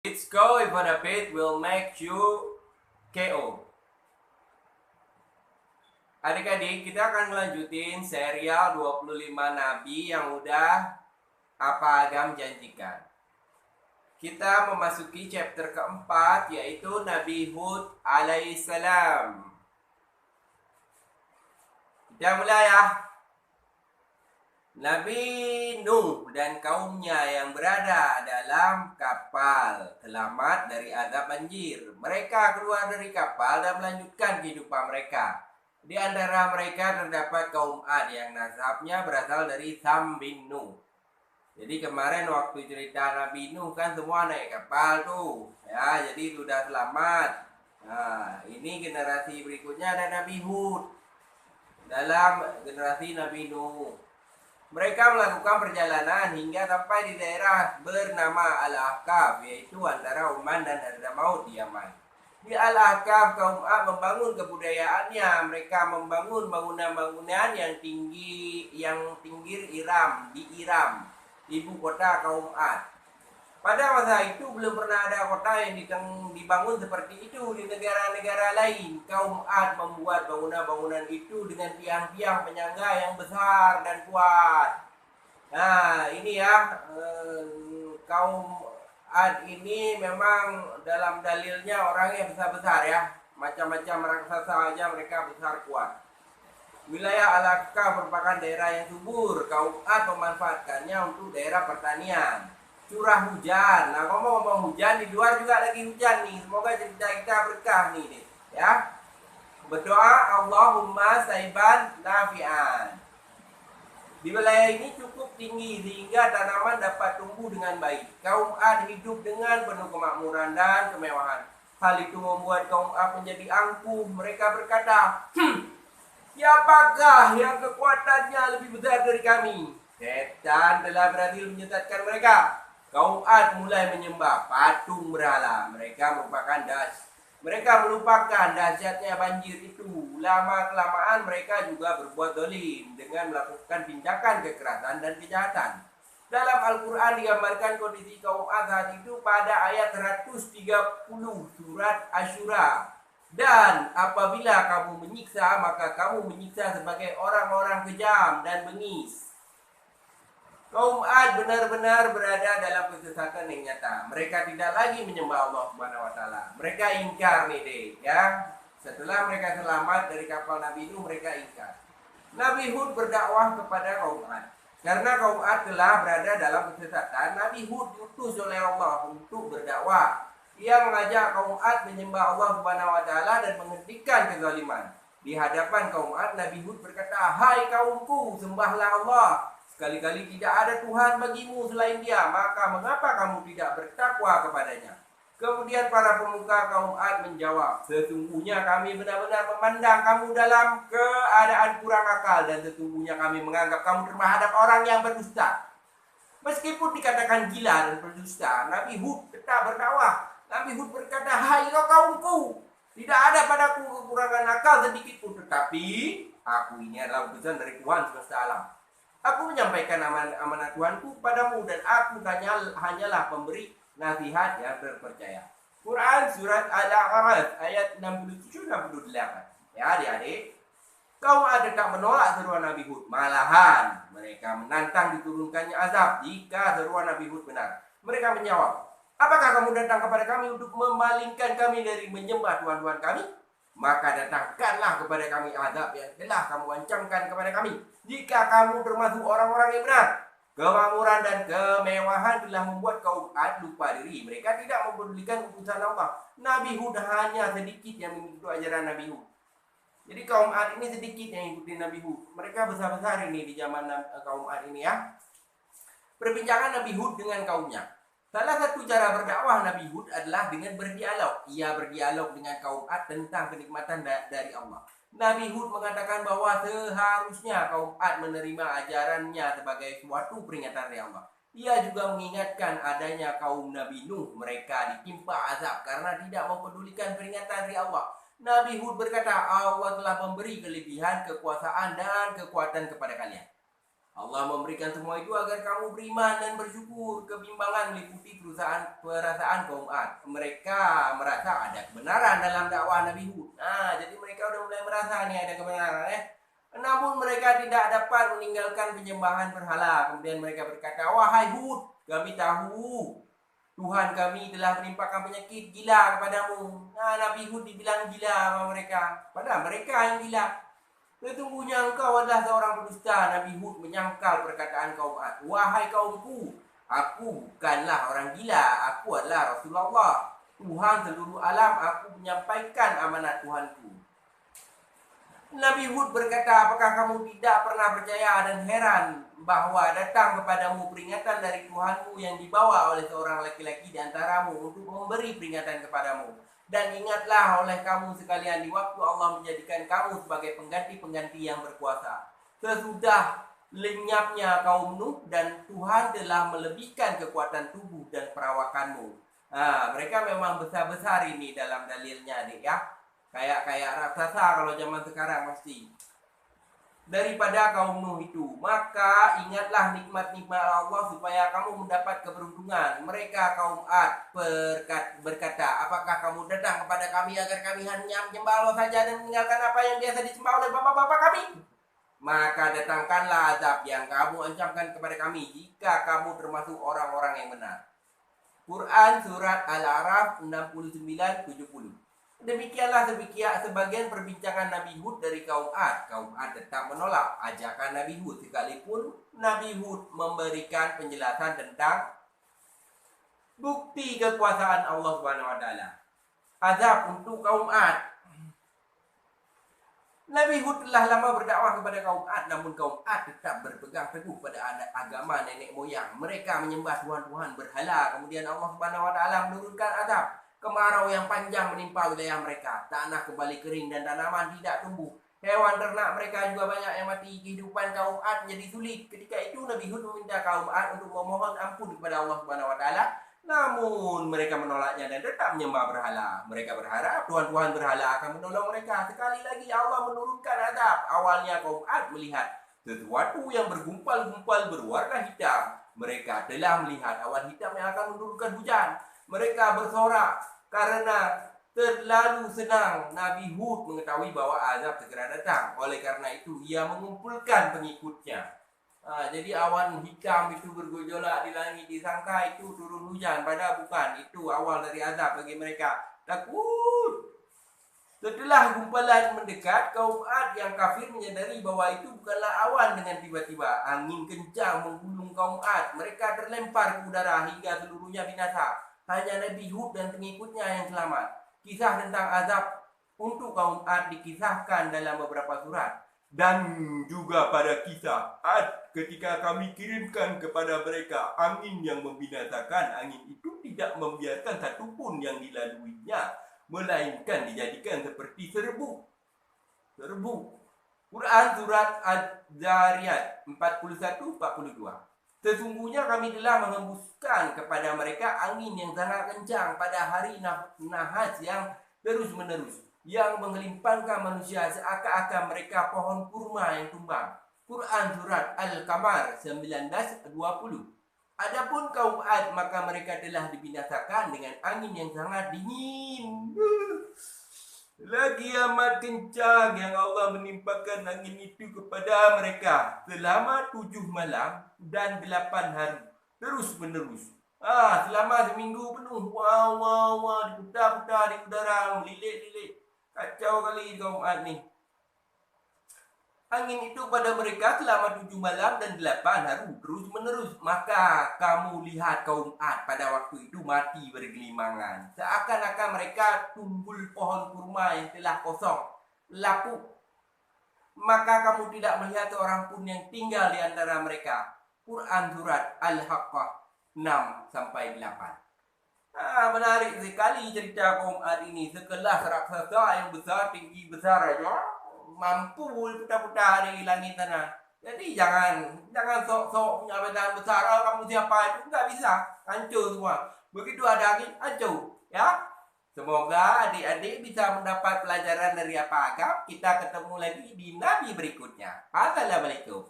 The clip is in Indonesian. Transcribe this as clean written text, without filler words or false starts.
Let's go if a bit will make you KO. Adik-adik, kita akan melanjutin serial 25 Nabi yang udah apa agam janjikan. Kita memasuki chapter keempat, yaitu Nabi Hud alaihissalam. Kita mulai ya. Nabi Nuh dan kaumnya yang berada dalam kapal selamat dari azab banjir. Mereka keluar dari kapal dan melanjutkan kehidupan mereka. Di antara mereka terdapat kaum Ad yang nasabnya berasal dari Sam bin Nuh. Jadi kemarin waktu cerita Nabi Nuh kan semua naik kapal tuh. Ya, jadi sudah selamat. Nah, ini generasi berikutnya ada Nabi Hud dalam generasi Nabi Nuh. Mereka melakukan perjalanan hingga sampai di daerah bernama Al-Ahqaf, yaitu antara Oman dan Hadramaut di Yaman. Di Al-Ahqaf, kaum Ad membangun kebudayaannya. Mereka membangun bangunan-bangunan yang pinggir Iram, di Iram, ibu kota kaum Ad. Pada masa itu belum pernah ada kota yang dibangun seperti itu di negara-negara lain. Kaum Ad membuat bangunan-bangunan itu dengan tiang-tiang penyangga yang besar dan kuat. Nah, ini ya, kaum Ad ini memang dalam dalilnya orangnya besar-besar ya. Macam-macam raksasa aja mereka besar kuat. Wilayah Al-Aqsa merupakan daerah yang subur. Kaum Ad memanfaatkannya untuk daerah pertanian. Curah hujan. Nah, ngomong-ngomong hujan, di luar juga lagi hujan nih. Semoga cerita kita berkah nih, ya. Berdoa Allahumma saiban nafi'an. Di wilayah ini cukup tinggi sehingga tanaman dapat tumbuh dengan baik. Kaum Ad hidup dengan penuh kemakmuran dan kemewahan. Hal itu membuat kaum Ad menjadi angkuh. Mereka berkata, siapakah yang kekuatannya lebih besar dari kami? Setan telah berhasil menyesatkan mereka. Kaum Ad mulai menyembah patung berhala. Mereka merupakan mereka melupakan dahsyatnya banjir itu. Lama-kelamaan mereka juga berbuat zalim dengan melakukan tindakan kekerasan dan kejahatan. Dalam Al-Quran digambarkan kondisi kaum Ad saat itu pada ayat 130 surat Asyura. Dan apabila kamu menyiksa, maka kamu menyiksa sebagai orang-orang kejam dan bengis. Kaum Ad benar-benar berada dalam kesesatan yang nyata. Mereka tidak lagi menyembah Allah Subhanahu wa taala. Mereka ingkar nih deh, ya. Setelah mereka selamat dari kapal Nabi Nuh, mereka ingkar. Nabi Hud berdakwah kepada kaum Ad. Karena kaum Ad telah berada dalam kesesatan, Nabi Hud diutus oleh Allah untuk berdakwah. Ia mengajak kaum Ad menyembah Allah Subhanahu wa taala dan menghentikan kezaliman. Di hadapan kaum Ad, Nabi Hud berkata, "Hai kaumku, sembahlah Allah. Sekali-kali tidak ada Tuhan bagimu selain Dia, maka mengapa kamu tidak bertakwa kepadanya?" Kemudian para pemuka kaum Ad menjawab, "Sesungguhnya kami benar-benar memandang kamu dalam keadaan kurang akal, dan sesungguhnya kami menganggap kamu terhadap orang yang berdusta." Meskipun dikatakan gila dan berdusta, Nabi Hud tetap berdakwah. Nabi Hud berkata, "Hai kaumku, tidak ada padaku kekurangan akal sedikit pun, tetapi aku ini adalah utusan dari Tuhan semesta alam. Aku menyampaikan amanat Tuhanku padamu, dan aku hanyalah pemberi nasihat yang terpercaya." Quran surat Al-A'raf ayat 67-68. Ya adik-adik, kaum Ad tak menolak seruan Nabi Hud. Malahan mereka menantang diturunkannya azab jika seruan Nabi Hud benar. Mereka menjawab, "Apakah kamu datang kepada kami untuk memalingkan kami dari menyembah Tuhan-Tuhan kami? Maka datangkanlah kepada kami azab yang telah kamu ancamkan kepada kami, jika kamu termasuk orang-orang yang benar." Kemakmuran dan kemewahan telah membuat kaum Ad lupa diri. Mereka tidak mempedulikan utusan Allah. Nabi Hud hanya sedikit yang mengikuti ajaran Nabi Hud. Jadi kaum Ad ini sedikit yang ikuti Nabi Hud. Mereka besar-besar ini di zaman kaum Ad ini ya. Perbincangan Nabi Hud dengan kaumnya. Salah satu cara berdakwah Nabi Hud adalah dengan berdialog. Ia berdialog dengan kaum Ad tentang kenikmatan dari Allah. Nabi Hud mengatakan bahwa seharusnya kaum Ad menerima ajarannya sebagai suatu peringatan dari Allah. Ia juga mengingatkan adanya kaum Nabi Nuh. Mereka ditimpa azab karena tidak mempedulikan peringatan dari Allah. Nabi Hud berkata, "Allah telah memberi kelebihan, kekuasaan, dan kekuatan kepada kalian. Allah memberikan semua itu agar kamu beriman dan bersyukur. Kebimbangan meliputi perasaan kaum Ad. Mereka merasa ada kebenaran dalam dakwah Nabi Hud. Nah, jadi mereka udah mulai merasa nih ada kebenaran Namun mereka tidak dapat meninggalkan penyembahan berhala. Kemudian mereka berkata, wahai Hud, kami tahu Tuhan kami telah menimpakan penyakit gila kepadamu. Nah, Nabi Hud dibilang gila sama mereka. Padahal mereka yang gila. Sesungguhnya engkau adalah seorang pendusta. Nabi Hud menyangkal perkataan kaum Ad. Wahai kaumku, aku bukanlah orang gila. Aku adalah Rasulullah, Tuhan seluruh alam. Aku menyampaikan amanat Tuhanku. Nabi Hud berkata, apakah kamu tidak pernah percaya dan heran bahwa datang kepadamu peringatan dari Tuhanmu yang dibawa oleh seorang laki-laki di antaramu untuk memberi peringatan kepadamu? Dan ingatlah oleh kamu sekalian di waktu Allah menjadikan kamu sebagai pengganti-pengganti yang berkuasa. Sesudah lenyapnya kaum Nuh dan Tuhan telah melebihkan kekuatan tubuh dan perawakanmu. Mereka memang besar-besar ini dalam dalilnya nih ya. Kayak raksasa kalau zaman sekarang pasti. Daripada kaum Nuh itu, maka ingatlah nikmat-nikmat Allah supaya kamu mendapat keberuntungan. Mereka kaum Ad berkata, apakah kamu datang kepada kami agar kami hanya menyembah Allah saja dan meninggalkan apa yang biasa disembah oleh bapak-bapak kami? Maka datangkanlah azab yang kamu ancamkan kepada kami jika kamu termasuk orang-orang yang benar. Quran Surat Al-A'raf 69-70. Demikianlah sebagian perbincangan Nabi Hud dari kaum Ad. Kaum Ad tetap menolak ajakan Nabi Hud sekalipun Nabi Hud memberikan penjelasan tentang bukti kekuasaan Allah SWT. Azab untuk kaum Ad. Nabi Hud telah lama berdakwah kepada kaum Ad, namun kaum Ad tetap berpegang teguh pada agama nenek moyang. Mereka menyembah tuhan-tuhan berhala. Kemudian Allah SWT menurunkan azab. Kemarau yang panjang menimpa wilayah mereka. Tanah kembali kering dan tanaman tidak tumbuh. Hewan ternak mereka juga banyak yang mati. Kehidupan kaum Ad menjadi sulit. Ketika itu Nabi Hud meminta kaum Ad untuk memohon ampun kepada Allah SWT. Namun mereka menolaknya dan tetap menyembah berhala. Mereka berharap tuhan-tuhan berhala akan menolong mereka. Sekali lagi Allah menurunkan azab. Awalnya kaum Ad melihat sesuatu yang bergumpal-gumpal berwarna hitam. Mereka telah melihat awan hitam yang akan menurunkan hujan. Mereka bersorak karena terlalu senang. Nabi Hud mengetahui bahwa azab segera datang. Oleh karena itu ia mengumpulkan pengikutnya. Jadi awan hitam itu bergejolak di langit, disangka itu turun hujan, padahal bukan. Itu awal dari azab bagi mereka. Takut. Setelah gumpalan mendekat, kaum Ad yang kafir menyadari bahwa itu bukanlah awan. Dengan tiba-tiba angin kencang menggulung kaum Ad. Mereka terlempar ke udara hingga seluruhnya binasa. Hanya Nabi Hud dan pengikutnya yang selamat. Kisah tentang azab untuk kaum Ad dikisahkan dalam beberapa surat. Dan juga pada kisah Ad ketika kami kirimkan kepada mereka angin yang membinasakan. Angin itu tidak membiarkan satupun yang dilaluinya, melainkan dijadikan seperti serbu. Quran Surat Az-Zariyat 41-42. Sesungguhnya kami telah menghembuskan kepada mereka angin yang sangat kencang pada hari nahas yang terus-menerus, yang menggelimpangkan manusia seakan-akan mereka pohon kurma yang tumbang. Quran Surat Al-Qamar 19-20. Adapun kaum Ad, maka mereka telah dibinasakan dengan angin yang sangat dingin. Lagi amat kencang yang Allah menimpakan angin itu kepada mereka selama 7 malam dan 8 hari terus menerus. Selama seminggu penuh. Diputar-putar di udara, melilit-lilit. Kacau kali kaum Ad ni. Angin itu pada mereka selama 7 malam dan 8 hari terus menerus. Maka kamu lihat kaum Ad pada waktu itu mati bergelimangan. Seakan-akan mereka tumbul pohon kurma yang telah kosong, lapuk. Maka kamu tidak melihat seorang pun yang tinggal di antara mereka. Quran Surat Al-Haqqah 6-8. Menarik sekali cerita kaum Ad ini. Sekelas raksasa yang besar, tinggi besar aja mampu putar-putar di langit sana. Jadi jangan sok-sok punya badan besar. Kamu siapa itu? Enggak bisa. Hancur semua. Begitu ada angin, hancur. Ya. Semoga adik-adik bisa mendapat pelajaran dari apa agam. Kita ketemu lagi di Nabi berikutnya. Assalamualaikum.